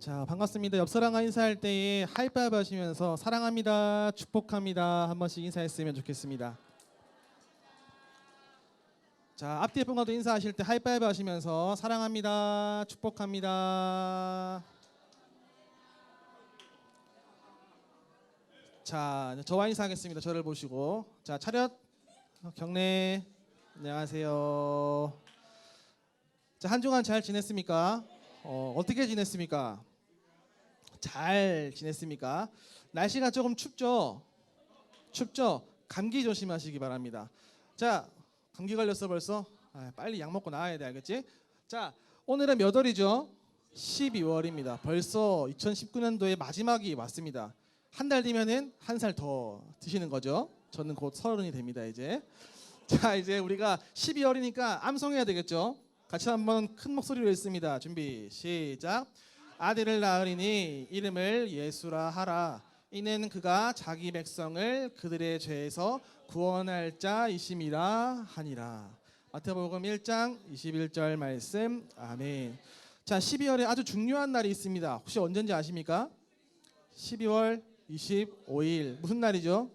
자, 반갑습니다. 옆 사람과 인사할 때에 하이파이브 하시면서 사랑합니다, 축복합니다 한 번씩 인사했으면 좋겠습니다. 자, 앞뒤에 분과도 인사하실 때 하이파이브 하시면서 사랑합니다, 축복합니다. 자, 저와 인사하겠습니다. 저를 보시고. 자, 차렷, 경례. 안녕하세요. 자, 한 주간 잘 지냈습니까? 어떻게 지냈습니까? 잘 지냈습니까? 날씨가 조금 춥죠? 춥죠? 감기 조심하시기 바랍니다. 자, 감기 걸렸어 벌써? 빨리 약 먹고 나와야 돼, 알겠지? 자, 오늘은 몇 월이죠? 12월입니다. 벌써 2019년도의 마지막이 왔습니다. 한 달 뒤면은 한 살 더 드시는 거죠? 저는 곧 30이 됩니다, 이제. 자, 이제 우리가 12월이니까 암송해야 되겠죠? 같이 한번 큰 목소리로 읽습니다. 준비, 시작. 아들을 낳으리니 이름을 예수라 하라. 이는 그가 자기 백성을 그들의 죄에서 구원할 자이심이라 하니라. 마태복음 1장 21절 말씀. 아멘. 자, 12월에 아주 중요한 날이 있습니다. 혹시 언제인지 아십니까? 12월 25일. 무슨 날이죠?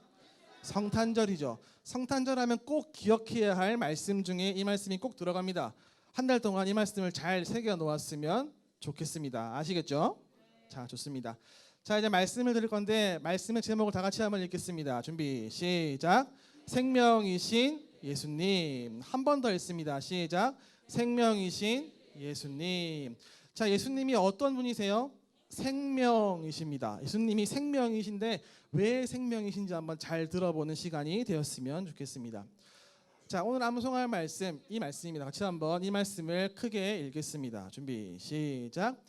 성탄절이죠. 성탄절 하면 꼭 기억해야 할 말씀 중에 이 말씀이 꼭 들어갑니다. 한 달 동안 이 말씀을 잘 새겨 놓았으면 좋겠습니다. 아시겠죠? 자, 좋습니다. 자, 이제 말씀을 드릴 건데 말씀의 제목을 다 같이 한번 읽겠습니다. 준비, 시작. 생명이신 예수님. 한 번 더 읽습니다. 시작. 생명이신 예수님. 자, 예수님이 어떤 분이세요? 생명이십니다. 예수님이 생명이신데 왜 생명이신지 한번 잘 들어보는 시간이 되었으면 좋겠습니다. 자, 오늘 암송할 말씀, 이 말씀입니다. 같이 한번 이 말씀을 크게 읽겠습니다. 준비, 시작.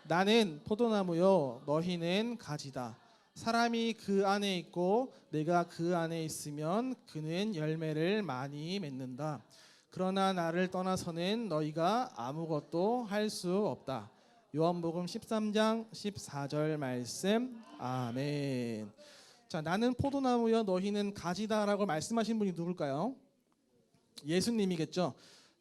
나는 포도나무요, 너희는 가지다. 사람이 그 안에 있고 내가 그 안에 있으면 그는 열매를 많이 맺는다. 그러나 나를 떠나서는 너희가 아무것도 할 수 없다. 요한복음 13장 14절 말씀. 아멘. 자, 나는 포도나무요, 너희는 가지다라고 말씀하신 분이 누굴까요? 예수님이겠죠.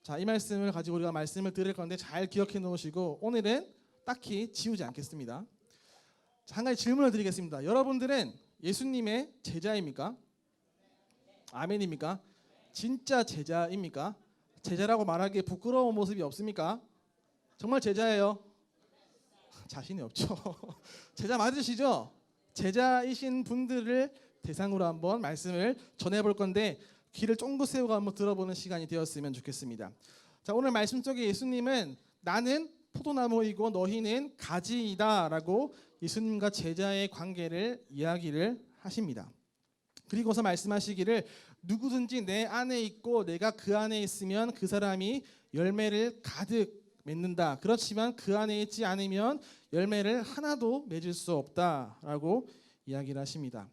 자, 이 말씀을 가지고 우리가 말씀을 드릴 건데 잘 기억해 놓으시고 오늘은 딱히 지우지 않겠습니다. 자, 한 가지 질문을 드리겠습니다. 여러분들은 예수님의 제자입니까? 아멘입니까? 진짜 제자입니까? 제자라고 말하기에 부끄러운 모습이 없습니까? 정말 제자예요? 자신이 없죠. 제자 맞으시죠? 제자이신 분들을 대상으로 한번 말씀을 전해볼 건데 귀를 쫑긋 세우고 한번 들어보는 시간이 되었으면 좋겠습니다. 자, 오늘 말씀 속에 예수님은 나는 포도나무이고 너희는 가지이다 라고 예수님과 제자의 관계를 이야기를 하십니다. 그리고서 말씀하시기를 누구든지 내 안에 있고 내가 그 안에 있으면 그 사람이 열매를 가득 맺는다. 그렇지만 그 안에 있지 않으면 열매를 하나도 맺을 수 없다라고 이야기를 하십니다.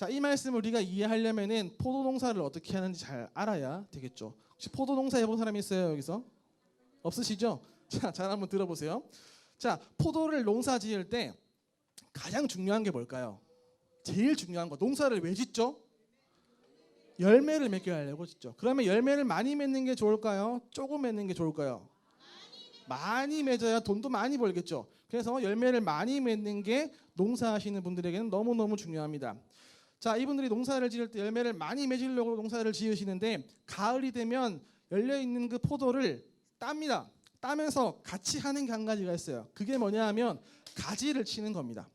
자, 이 말씀을 우리가 이해하려면은 포도 농사를 어떻게 하는지 잘 알아야 되겠죠. 혹시 포도 농사 해본 사람이 있어요, 여기서? 없으시죠? 자, 잘 한번 들어보세요. 자, 포도를 농사 지을 때 가장 중요한 게 뭘까요? 제일 중요한 거, 농사를 왜 짓죠? 열매를 맺게 하려고 짓죠. 그러면 열매를 많이 맺는 게 좋을까요? 조금 맺는 게 좋을까요? 많이 맺어야 돈도 많이 벌겠죠. 그래서 열매를 많이 맺는 게 농사하시는 분들에게는 너무너무 중요합니다. 자, 이분들이 농사를 지을 때 열매를 많이 맺으려고 농사를 지으시는데 가을이 되면 열려있는 그 포도를 땁니다. 따면서 같이 하는 게 한 가지가 있어요. 그게 뭐냐 하면 가지를 치는 겁니다.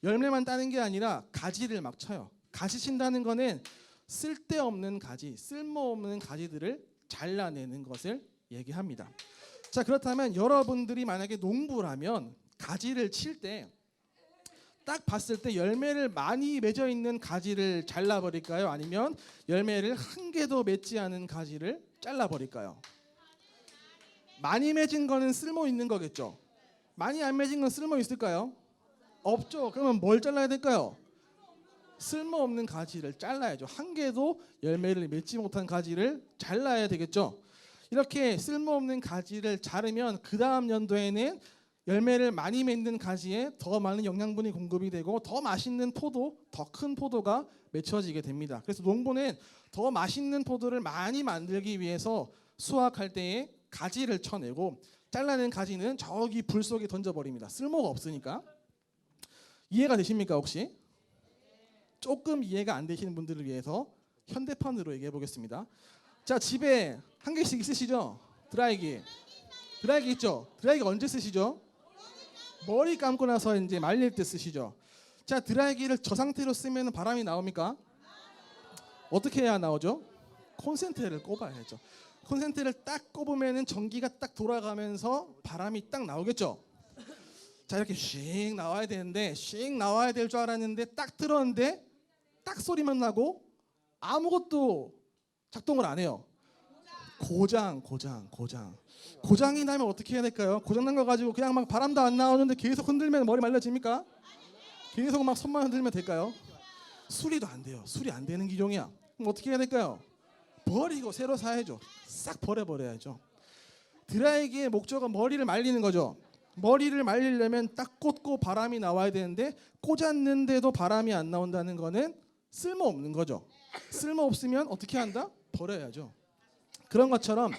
열매만 따는 게 아니라 가지를 막 쳐요. 가지 친다는 거는 쓸데없는 가지, 쓸모없는 가지들을 잘라내는 것을 얘기합니다. 자, 그렇다면 여러분들이 만약에 농부라면 가지를 칠 때 딱 봤을 때 열매를 많이 맺어 있는 가지를 잘라버릴까요? 아니면 열매를 한 개도 맺지 않은 가지를 잘라버릴까요? 많이 맺은 거는 쓸모 있는 거겠죠. 많이 안 맺은 건 쓸모 있을까요? 없죠. 그러면 뭘 잘라야 될까요? 쓸모없는 가지를 잘라야죠. 한 개도 열매를 맺지 못한 가지를 잘라야 되겠죠. 이렇게 쓸모없는 가지를 자르면 그 다음 연도에는 열매를 많이 맺는 가지에 더 많은 영양분이 공급이 되고 더 맛있는 포도, 더 큰 포도가 맺혀지게 됩니다. 그래서 농부는 더 맛있는 포도를 많이 만들기 위해서 수확할 때에 가지를 쳐내고 잘라낸 가지는 저기 불 속에 던져버립니다. 쓸모가 없으니까. 이해가 되십니까 혹시? 조금 이해가 안 되시는 분들을 위해서 현대판으로 얘기해 보겠습니다. 자, 집에 한 개씩 있으시죠? 드라이기 있죠? 드라이기 언제 쓰시죠? 머리 감고 나서 이제 말릴 때 쓰시죠. 자, 드라이기를 저 상태로 쓰면 바람이 나옵니까? 어떻게 해야 나오죠? 콘센트를 꼽아야죠. 콘센트를 딱 꼽으면은 전기가 딱 돌아가면서 바람이 딱 나오겠죠. 자, 이렇게 씩 나와야 되는데 씩 나와야 될 줄 알았는데 딱 틀었는데 딱 소리만 나고 아무것도 작동을 안 해요. 고장이 나면 어떻게 해야 될까요? 고장 난 거 가지고 그냥 막 바람도 안 나오는데 계속 흔들면 머리 말라집니까? 계속 막 손만 흔들면 될까요? 수리도 안 돼요. 수리 안 되는 기종이야. 그럼 어떻게 해야 될까요? 버리고 새로 사야죠. 싹 버려야죠. 드라이기의 목적은 머리를 말리는 거죠. 머리를 말리려면 딱 꽂고 바람이 나와야 되는데 꽂았는데도 바람이 안 나온다는 거는 쓸모없는 거죠. 쓸모없으면 어떻게 한다? 버려야죠. 그런 것처럼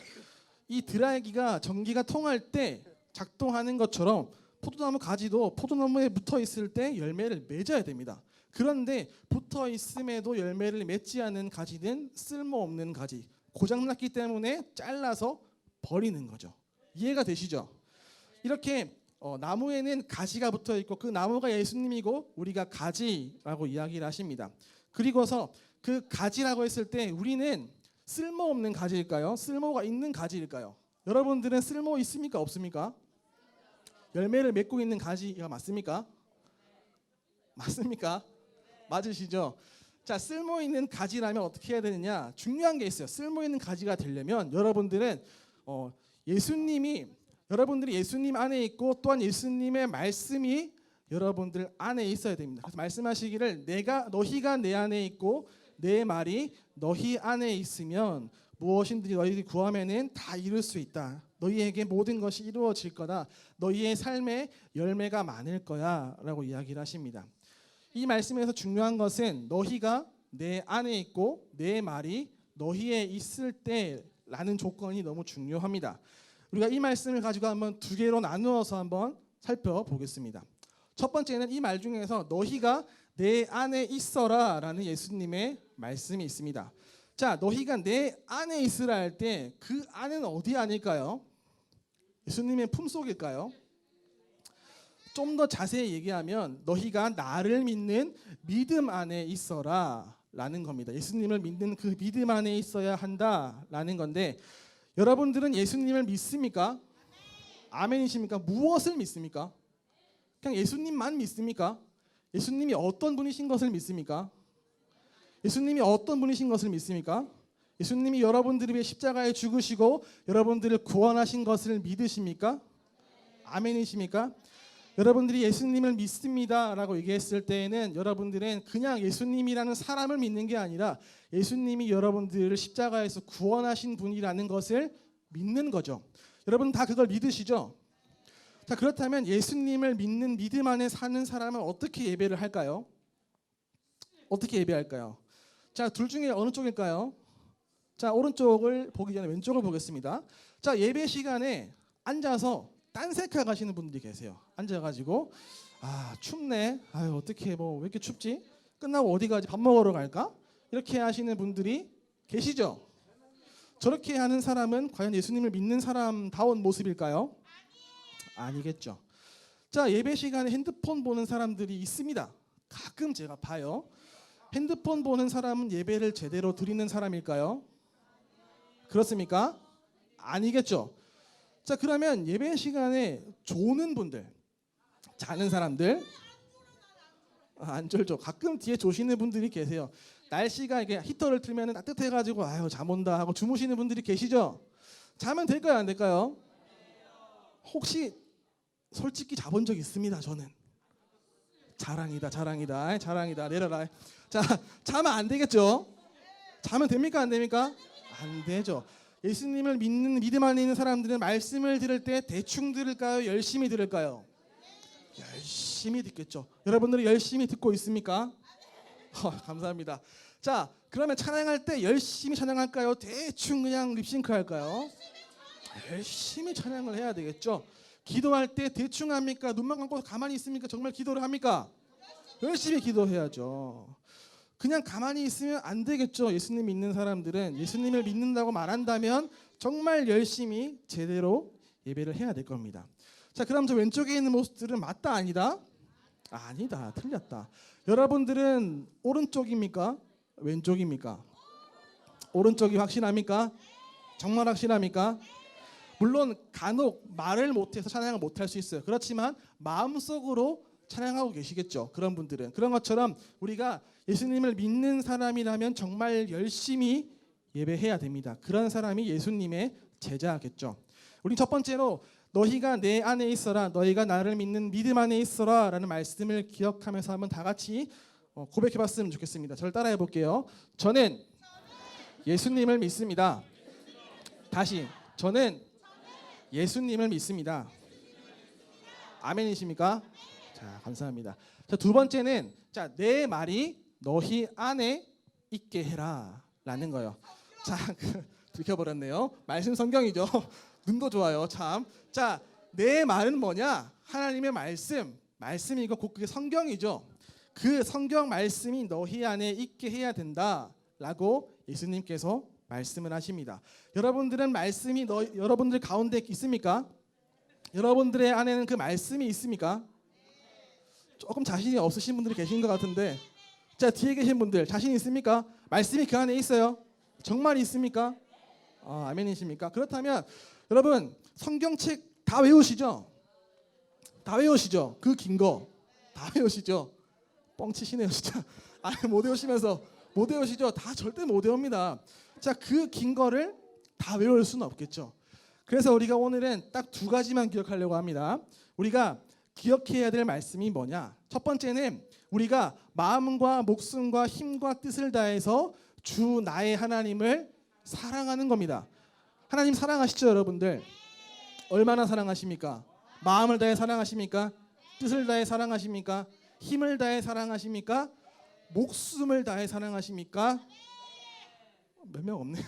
이 드라이기가 전기가 통할 때 작동하는 것처럼 포도나무 가지도 포도나무에 붙어 있을 때 열매를 맺어야 됩니다. 그런데 붙어 있음에도 열매를 맺지 않는 가지는 쓸모없는 가지, 고장났기 때문에 잘라서 버리는 거죠. 이해가 되시죠? 이렇게 나무에는 가지가 붙어 있고 그 나무가 예수님이고 우리가 가지라고 이야기를 하십니다. 그리고서 그 가지라고 했을 때 우리는 쓸모없는 가지일까요? 쓸모가 있는 가지일까요? 여러분들은 쓸모 있습니까? 없습니까? 열매를 맺고 있는 가지가 맞습니까? 맞습니까? 맞으시죠? 자, 쓸모 있는 가지라면 어떻게 해야 되느냐? 중요한 게 있어요. 쓸모 있는 가지가 되려면 여러분들은 여러분들이 예수님 안에 있고 또한 예수님의 말씀이 여러분들 안에 있어야 됩니다. 그래서 말씀하시기를 너희가 내 안에 있고 내 말이 너희 안에 있으면 무엇이든지 너희들이 구하면은 다 이룰 수 있다. 너희에게 모든 것이 이루어질 거다. 너희의 삶에 열매가 많을 거야라고 이야기를 하십니다. 이 말씀에서 중요한 것은 너희가 내 안에 있고 내 말이 너희에 있을 때라는 조건이 너무 중요합니다. 우리가 이 말씀을 가지고 한번 두 개로 나누어서 한번 살펴보겠습니다. 첫 번째는 이 말 중에서 너희가 내 안에 있어라라는 예수님의 말씀이 있습니다. 자, 너희가 내 안에 있으라 할 때 그 안은 어디 안일까요? 예수님의 품속일까요? 좀 더 자세히 얘기하면 너희가 나를 믿는 믿음 안에 있어라라는 겁니다. 예수님을 믿는 그 믿음 안에 있어야 한다라는 건데 여러분들은 예수님을 믿습니까? 아멘이십니까? 무엇을 믿습니까? 그냥 예수님만 믿습니까? 예수님이 어떤 분이신 것을 믿습니까? 예수님이 어떤 분이신 것을 믿습니까? 예수님이 여러분들을 위해 십자가에 죽으시고 여러분들을 구원하신 것을 믿으십니까? 아멘이십니까? 여러분들이 예수님을 믿습니다라고 얘기했을 때에는 여러분들은 그냥 예수님이라는 사람을 믿는 게 아니라 예수님이 여러분들을 십자가에서 구원하신 분이라는 것을 믿는 거죠. 여러분 다 그걸 믿으시죠? 자, 그렇다면 예수님을 믿는 믿음 안에 사는 사람은 어떻게 예배를 할까요? 어떻게 예배할까요? 자, 둘 중에 어느 쪽일까요? 자, 오른쪽을 보기 전에 왼쪽을 보겠습니다. 자, 예배 시간에 앉아서 딴색하고 가시는 분들이 계세요. 앉아가지고 춥네. 어떻게 왜 이렇게 춥지? 끝나고 어디 가지? 밥 먹으러 갈까? 이렇게 하시는 분들이 계시죠? 저렇게 하는 사람은 과연 예수님을 믿는 사람다운 모습일까요? 아니겠죠. 자, 예배 시간에 핸드폰 보는 사람들이 있습니다. 가끔 제가 봐요. 핸드폰 보는 사람은 예배를 제대로 드리는 사람일까요? 그렇습니까? 아니겠죠. 자, 그러면 예배 시간에 조는 분들, 자는 사람들, 안 졸죠. 가끔 뒤에 조시는 분들이 계세요. 날씨가 이게 히터를 틀면 따뜻해가지고 잠 온다 하고 주무시는 분들이 계시죠. 자면 될까요, 안 될까요? 혹시 솔직히 자본 적 있습니다. 저는 자랑이다 내려라. 자, 자면 안 되겠죠. 자면 됩니까, 안 됩니까? 안 되죠. 예수님을 믿는 믿음 안에 있는 사람들은 말씀을 들을 때 대충 들을까요? 열심히 들을까요? 열심히 듣겠죠. 여러분들이 열심히 듣고 있습니까? 감사합니다. 자, 그러면 찬양할 때 열심히 찬양할까요? 대충 그냥 립싱크 할까요? 열심히 찬양을 해야 되겠죠. 기도할 때 대충 합니까? 눈만 감고 가만히 있습니까? 정말 기도를 합니까? 열심히 기도해야죠. 그냥 가만히 있으면 안 되겠죠. 예수님 믿는 사람들은 예수님을 믿는다고 말한다면 정말 열심히 제대로 예배를 해야 될 겁니다. 자, 그럼 저 왼쪽에 있는 모습들은 맞다 아니다? 아니다, 틀렸다. 여러분들은 오른쪽입니까? 왼쪽입니까? 오른쪽이 확실합니까? 정말 확실합니까? 물론 간혹 말을 못해서 찬양을 못할 수 있어요. 그렇지만 마음속으로 찬양하고 계시겠죠. 그런 분들은. 그런 것처럼 우리가 예수님을 믿는 사람이라면 정말 열심히 예배해야 됩니다. 그런 사람이 예수님의 제자겠죠. 우리 첫 번째로 너희가 내 안에 있어라, 너희가 나를 믿는 믿음 안에 있어라 라는 말씀을 기억하면서 한번 다 같이 고백해봤으면 좋겠습니다. 저를 따라해 볼게요. 저는 예수님을 믿습니다. 다시, 저는 예수님을 믿습니다. 아멘이십니까? 자, 감사합니다. 자, 두 번째는 내 말이 너희 안에 있게 해라 라는 거예요. 자, 들켜버렸네요. 말씀 성경이죠. 눈도 좋아요. 참. 자, 내 말은 뭐냐? 하나님의 말씀이고 곧 그게 성경이죠. 그 성경 말씀이 너희 안에 있게 해야 된다라고 예수님께서 말씀을 하십니다. 여러분들은 말씀이 여러분들 가운데 있습니까? 여러분들의 안에는 그 말씀이 있습니까? 조금 자신이 없으신 분들이 계신 것 같은데, 자, 뒤에 계신 분들 자신 있습니까? 말씀이 그 안에 있어요? 정말 있습니까? 아멘이십니까? 그렇다면 여러분 성경책 다 외우시죠? 다 외우시죠? 그 긴 거 다 외우시죠? 뻥치시네요 진짜. 못 외우시면서 못 외우시죠? 다 절대 못 외웁니다. 자, 그 긴 거를 다 외울 수는 없겠죠. 그래서 우리가 오늘은 딱 두 가지만 기억하려고 합니다. 우리가 기억해야 될 말씀이 뭐냐? 첫 번째는 우리가 마음과 목숨과 힘과 뜻을 다해서 주 나의 하나님을 사랑하는 겁니다. 하나님 사랑하시죠, 여러분들? 얼마나 사랑하십니까? 마음을 다해 사랑하십니까? 뜻을 다해 사랑하십니까? 힘을 다해 사랑하십니까? 목숨을 다해 사랑하십니까? 몇 명 없네요.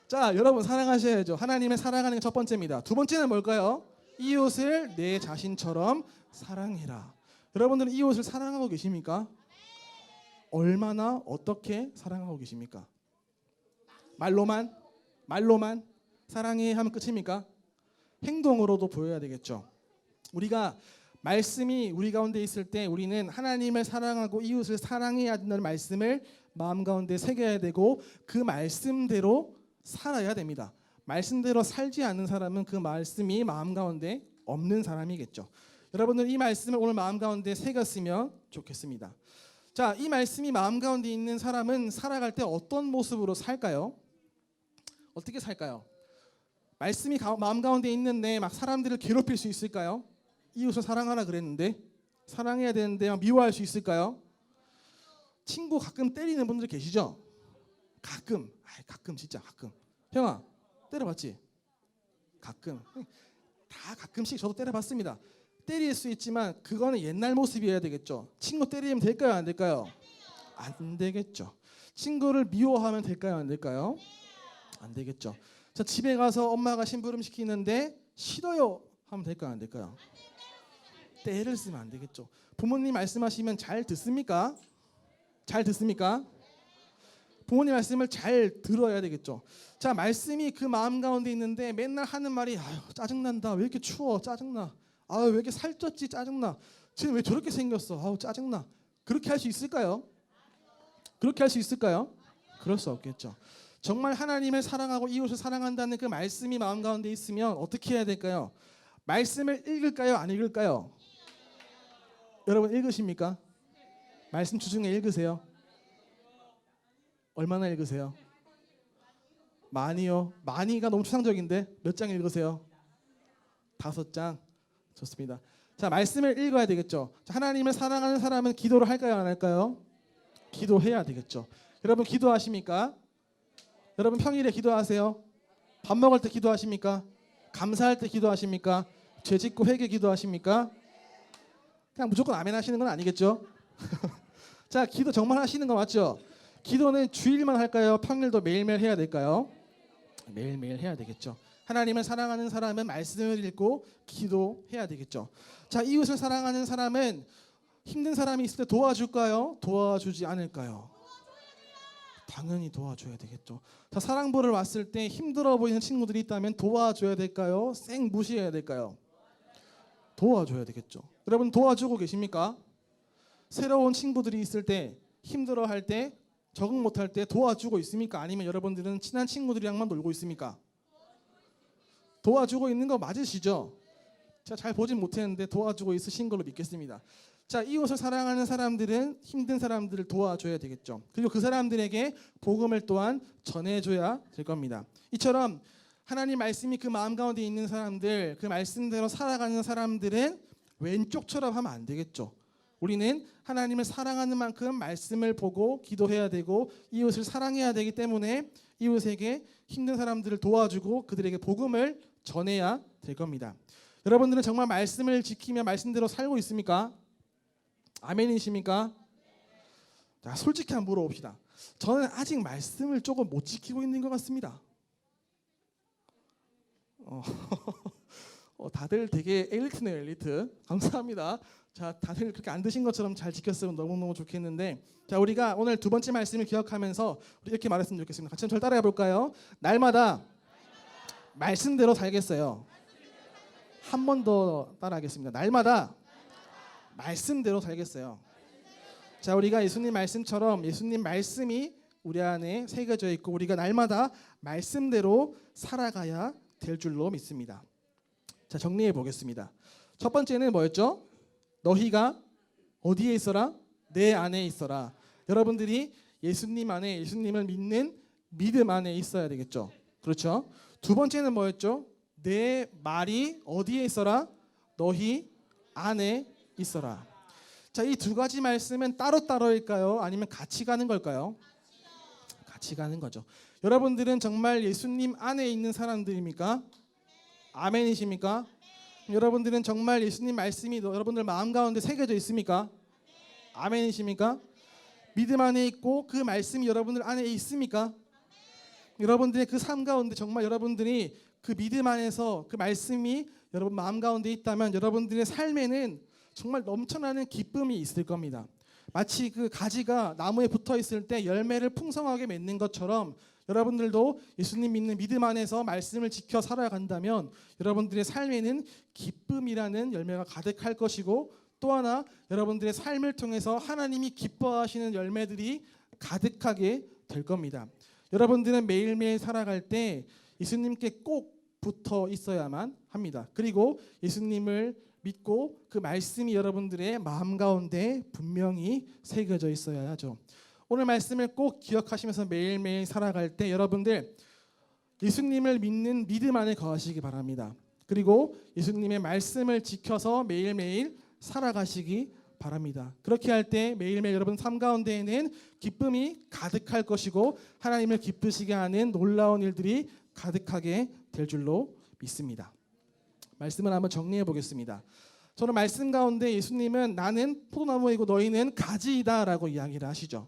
자, 여러분 사랑하셔야죠. 하나님을 사랑하는 게 첫 번째입니다. 두 번째는 뭘까요? 이웃을 내 자신처럼 사랑해라. 여러분들은 이웃을 사랑하고 계십니까? 얼마나 어떻게 사랑하고 계십니까? 말로만 사랑해 하면 끝입니까? 행동으로도 보여야 되겠죠. 우리가 말씀이 우리 가운데 있을 때 우리는 하나님을 사랑하고 이웃을 사랑해야 된다는 말씀을 마음 가운데 새겨야 되고 그 말씀대로 살아야 됩니다. 말씀대로 살지 않는 사람은 그 말씀이 마음 가운데 없는 사람이겠죠. 여러분들 이 말씀을 오늘 마음 가운데 새겼으면 좋겠습니다. 자, 이 말씀이 마음 가운데 있는 사람은 살아갈 때 어떤 모습으로 살까요? 어떻게 살까요? 말씀이 마음 가운데 있는데 막 사람들을 괴롭힐 수 있을까요? 이웃을 사랑하라 그랬는데 사랑해야 되는데 막 미워할 수 있을까요? 친구 가끔 때리는 분들 계시죠? 가끔 진짜 가끔. 형아 때려봤지? 가끔. 다 가끔씩 저도 때려봤습니다. 때릴 수 있지만 그거는 옛날 모습이어야 되겠죠. 친구 때리면 될까요? 안 될까요? 안 되겠죠. 친구를 미워하면 될까요? 안 될까요? 안 되겠죠. 자, 집에 가서 엄마가 심부름 시키는데 싫어요 하면 될까요? 안 될까요? 때를 쓰면 안 되겠죠. 부모님 말씀하시면 잘 듣습니까? 잘 듣습니까? 부모님 말씀을 잘 들어야 되겠죠. 자, 말씀이 그 마음 가운데 있는데 맨날 하는 말이 짜증난다. 왜 이렇게 추워? 짜증나. 왜 이렇게 살쪘지? 짜증나. 쟤는 왜 저렇게 생겼어? 짜증나. 그렇게 할 수 있을까요? 그렇게 할 수 있을까요? 그럴 수 없겠죠. 정말 하나님을 사랑하고 이웃을 사랑한다는 그 말씀이 마음 가운데 있으면 어떻게 해야 될까요? 말씀을 읽을까요? 안 읽을까요? 여러분 읽으십니까? 말씀 주중에 읽으세요? 얼마나 읽으세요? 많이요. 많이가 너무 추상적인데 몇 장 읽으세요? 5장. 좋습니다. 자, 말씀을 읽어야 되겠죠. 자, 하나님을 사랑하는 사람은 기도를 할까요? 안 할까요? 기도해야 되겠죠. 여러분 기도하십니까? 여러분 평일에 기도하세요? 밥 먹을 때 기도하십니까? 감사할 때 기도하십니까? 죄 짓고 회개 기도하십니까? 그냥 무조건 아멘 하시는 건 아니겠죠? 자, 기도 정말 하시는 거 맞죠? 기도는 주일만 할까요? 평일도 매일매일 해야 될까요? 매일매일 해야 되겠죠. 하나님을 사랑하는 사람은 말씀을 읽고 기도해야 되겠죠. 자, 이웃을 사랑하는 사람은 힘든 사람이 있을 때 도와줄까요? 도와주지 않을까요? 당연히 도와줘야 되겠죠. 자, 사랑 보러 왔을 때 힘들어 보이는 친구들이 있다면 도와줘야 될까요? 쌩 무시해야 될까요? 도와줘야 되겠죠. 여러분 도와주고 계십니까? 새로운 친구들이 있을 때 힘들어할 때 적응 못할 때 도와주고 있습니까? 아니면 여러분들은 친한 친구들이랑만 놀고 있습니까? 도와주고 있는 거 맞으시죠? 제가 잘 보진 못했는데 도와주고 있으신 걸로 믿겠습니다. 자, 이웃을 사랑하는 사람들은 힘든 사람들을 도와줘야 되겠죠. 그리고 그 사람들에게 복음을 또한 전해줘야 될 겁니다. 이처럼 하나님 말씀이 그 마음 가운데 있는 사람들, 그 말씀대로 살아가는 사람들은 왼쪽처럼 하면 안 되겠죠. 우리는 하나님을 사랑하는 만큼 말씀을 보고 기도해야 되고 이웃을 사랑해야 되기 때문에 이웃에게 힘든 사람들을 도와주고 그들에게 복음을 전해야 될 겁니다. 여러분들은 정말 말씀을 지키며 말씀대로 살고 있습니까? 아멘이십니까? 자, 솔직히 한번 물어봅시다. 저는 아직 말씀을 조금 못 지키고 있는 것 같습니다. 다들 되게 엘리트네요, 엘리트. 감사합니다. 자, 다들 그렇게 안 드신 것처럼 잘 지켰으면 너무너무 좋겠는데, 자, 우리가 오늘 두 번째 말씀을 기억하면서 우리 이렇게 말했으면 좋겠습니다. 같이 한번 따라해 볼까요? 날마다 말씀대로 살겠어요. 한 번 더 따라하겠습니다. 날마다 말씀대로 살겠어요. 자, 우리가 예수님 말씀처럼 예수님 말씀이 우리 안에 새겨져 있고 우리가 날마다 말씀대로 살아가야 될 줄로 믿습니다. 자, 정리해 보겠습니다. 첫 번째는 뭐였죠? 너희가 어디에 있어라? 내 안에 있어라. 여러분들이 예수님 안에, 예수님을 믿는 믿음 안에 있어야 되겠죠. 그렇죠? 두 번째는 뭐였죠? 내 말이 어디에 있어라? 너희 안에 있어라. 자, 이 두 가지 말씀은 따로따로일까요? 아니면 같이 가는 걸까요? 같이 가는 거죠. 여러분들은 정말 예수님 안에 있는 사람들입니까? 아멘이십니까? 여러분들은 정말 예수님 말씀이 여러분들 마음 가운데 새겨져 있습니까? 아멘이십니까? 믿음 안에 있고 그 말씀이 여러분들 안에 있습니까? 여러분들의 그 삶 가운데 정말 여러분들이 그 믿음 안에서 그 말씀이 여러분 마음 가운데 있다면 여러분들의 삶에는 정말 넘쳐나는 기쁨이 있을 겁니다. 마치 그 가지가 나무에 붙어 있을 때 열매를 풍성하게 맺는 것처럼 여러분들도 예수님 믿는 믿음 안에서 말씀을 지켜 살아간다면 여러분들의 삶에는 기쁨이라는 열매가 가득할 것이고 또 하나 여러분들의 삶을 통해서 하나님이 기뻐하시는 열매들이 가득하게 될 겁니다. 여러분들은 매일매일 살아갈 때 예수님께 꼭 붙어 있어야만 합니다. 그리고 예수님을 믿고 그 말씀이 여러분들의 마음 가운데 분명히 새겨져 있어야 하죠. 오늘 말씀을 꼭 기억하시면서 매일매일 살아갈 때 여러분들 예수님을 믿는 믿음 안에 거하시기 바랍니다. 그리고 예수님의 말씀을 지켜서 매일매일 살아가시기 바랍니다. 그렇게 할 때 매일매일 여러분 삶 가운데에는 기쁨이 가득할 것이고 하나님을 기쁘시게 하는 놀라운 일들이 가득하게 될 줄로 믿습니다. 말씀을 한번 정리해 보겠습니다. 저는 말씀 가운데 예수님은 나는 포도나무이고 너희는 가지이다 라고 이야기를 하시죠.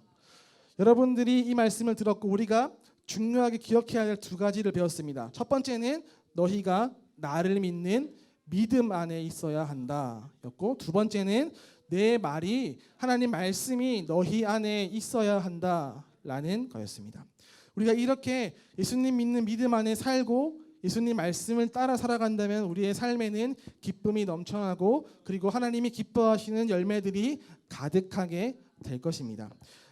여러분들이 이 말씀을 들었고 우리가 중요하게 기억해야 할 두 가지를 배웠습니다. 첫 번째는 너희가 나를 믿는 믿음 안에 있어야 한다 였고, 두 번째는 내 말이 하나님 말씀이 너희 안에 있어야 한다라는 거였습니다. 우리가 이렇게 예수님 믿는 믿음 안에 살고 예수님 말씀을 따라 살아간다면 우리의 삶에는 기쁨이 넘쳐나고 그리고 하나님이 기뻐하시는 열매들이 가득하게 될 것입니다.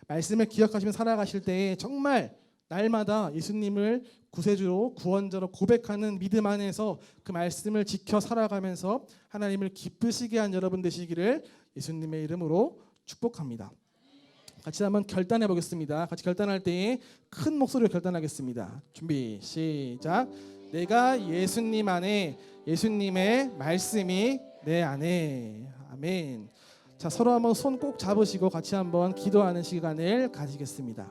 말씀을 기억하시며 살아가실 때에 정말 날마다 예수님을 구세주로 구원자로 고백하는 믿음 안에서 그 말씀을 지켜 살아가면서 하나님을 기쁘시게 한 여러분 되시기를 예수님의 이름으로 축복합니다. 같이 한번 결단해 보겠습니다. 같이 결단할 때에 큰 목소리로 결단하겠습니다. 준비 시작. 내가 예수님 안에, 예수님의 말씀이 내 안에. 아멘. 자, 서로 한번 손 꼭 잡으시고 같이 한번 기도하는 시간을 가지겠습니다.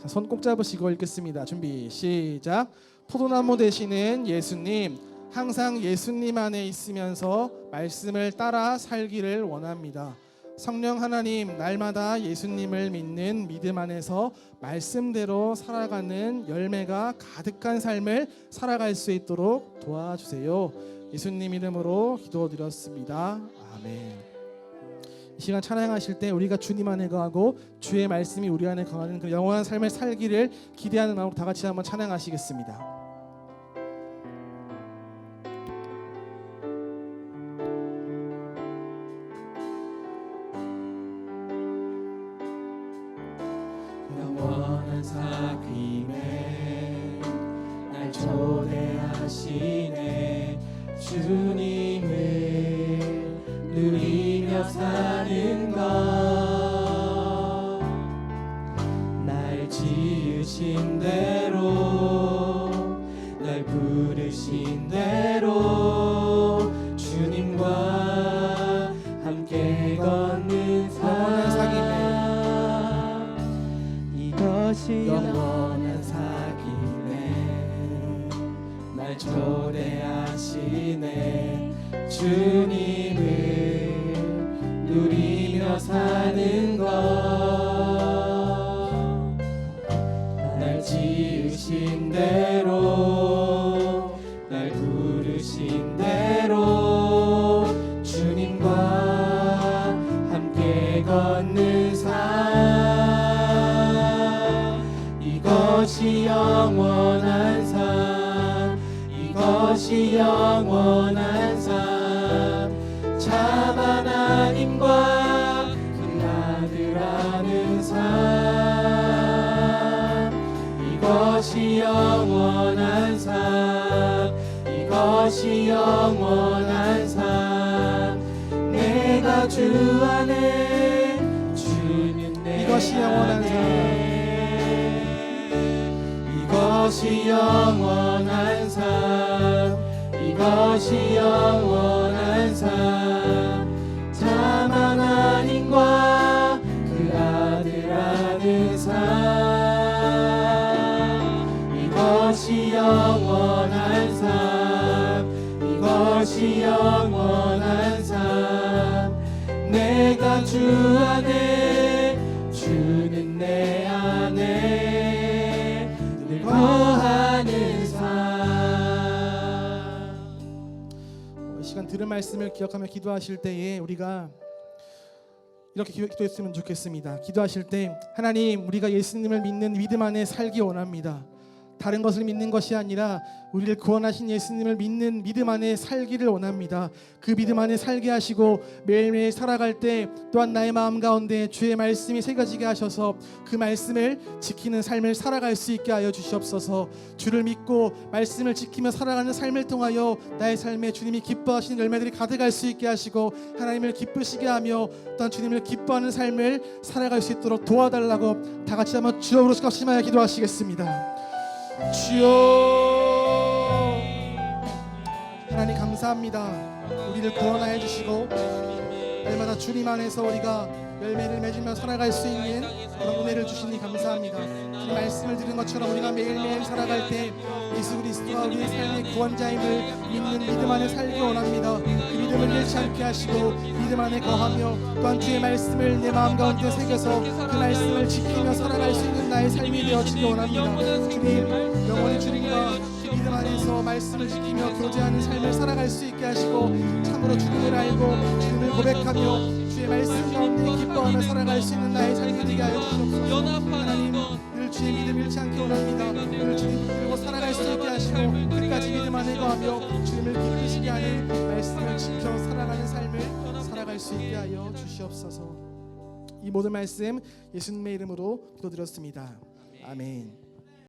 자, 손 꼭 잡으시고 읽겠습니다. 준비 시작. 포도나무 되시는 예수님, 항상 예수님 안에 있으면서 말씀을 따라 살기를 원합니다. 성령 하나님, 날마다 예수님을 믿는 믿음 안에서 말씀대로 살아가는 열매가 가득한 삶을 살아갈 수 있도록 도와주세요. 예수님 이름으로 기도드렸습니다. 아멘. 이 시간 찬양하실 때 우리가 주님 안에 거하고 주의 말씀이 우리 안에 거하는 그 영원한 삶을 살기를 기대하는 마음으로 다 같이 한번 찬양하시겠습니다. 영원한 사귐에 날 초대하시네. 주님을 누리며 사는 것, 날 지으신 대로, 날 부르신 대로 주님과 함께 걷는 삶, 이것이 영원한 사귐에 날 초대하시네. 주님을 누리며 사는 것, 날 지으신 대로, 날 부르신 대로 주님과 함께 걷는 삶, 이것이 영원한 삶, 이것이 영원한 삶. 참 하나님과 그 아들 아는 삶, 이것이 영원한 삶, 이것이 영원한 삶. 내가 주 안에, 주는 내 이것이 영원한 안에, 이것이 영원한 삶, 이것이 영원한 삶. 참 하나님과 그 아들 아는 삶, 이것이 영원한 삶, 이것이 영원한 삶. 내가 주 안에, 주는 내 안에 늘 거하는 삶. 이 시간 들은 말씀을 기억하며 기도하실 때에 우리가 이렇게 기도했으면 좋겠습니다. 기도하실 때 하나님, 우리가 예수님을 믿는 믿음 안에 살기 원합니다. 다른 것을 믿는 것이 아니라 우리를 구원하신 예수님을 믿는 믿음 안에 살기를 원합니다. 그 믿음 안에 살게 하시고 매일매일 살아갈 때 또한 나의 마음 가운데 주의 말씀이 새겨지게 하셔서 그 말씀을 지키는 삶을 살아갈 수 있게 하여 주시옵소서. 주를 믿고 말씀을 지키며 살아가는 삶을 통하여 나의 삶에 주님이 기뻐하시는 열매들이 가득할 수 있게 하시고 하나님을 기쁘시게 하며 또한 주님을 기뻐하는 삶을 살아갈 수 있도록 도와달라고 다 같이 한번 주여 부르시고 합심하여 기도하시겠습니다. 주여, 하나님 감사합니다. 우리를 구원하여 주시고 날마다 주님 안에서 우리가 열매를 맺으며 살아갈 수 있는 그런 은혜를 주시니 감사합니다. 이 말씀을 들은 것처럼 우리가 매일매일 살아갈 때 예수 그리스도가 우리의 삶의 구원자임을 믿는 믿음 안에 살기 원합니다. 그 믿음을 잃지 않게 하시고 믿음 안에 거하며 또한 주의 말씀을 내 마음 가운데 새겨서 그 말씀을 지키며 살아갈 수 있는 나의 삶이 되어지기 원합니다. 주님, 영원히 주님과 믿음 안에서 말씀을 지키며 교제하는 삶을 살아갈 수 있게 하시고 참으로 주님을 알고 주님을 고백하며 주의 말씀 가운데 기뻐하며 살아갈 수 있는 나의 삶이 되게 하여 주옵소서. 하나님, 늘 주의 믿음 잃지 않기 원합니다. 늘 주님 붙들고 살아갈 수 있게 하시고 끝까지 믿음 안에 거하며 주님을 기쁘시게 하는 말씀을 지켜 살아가는 삶을 살아갈 수 있게 하여 주시옵소서. 이 모든 말씀 예수님의 이름으로 기도드렸습니다. 아멘.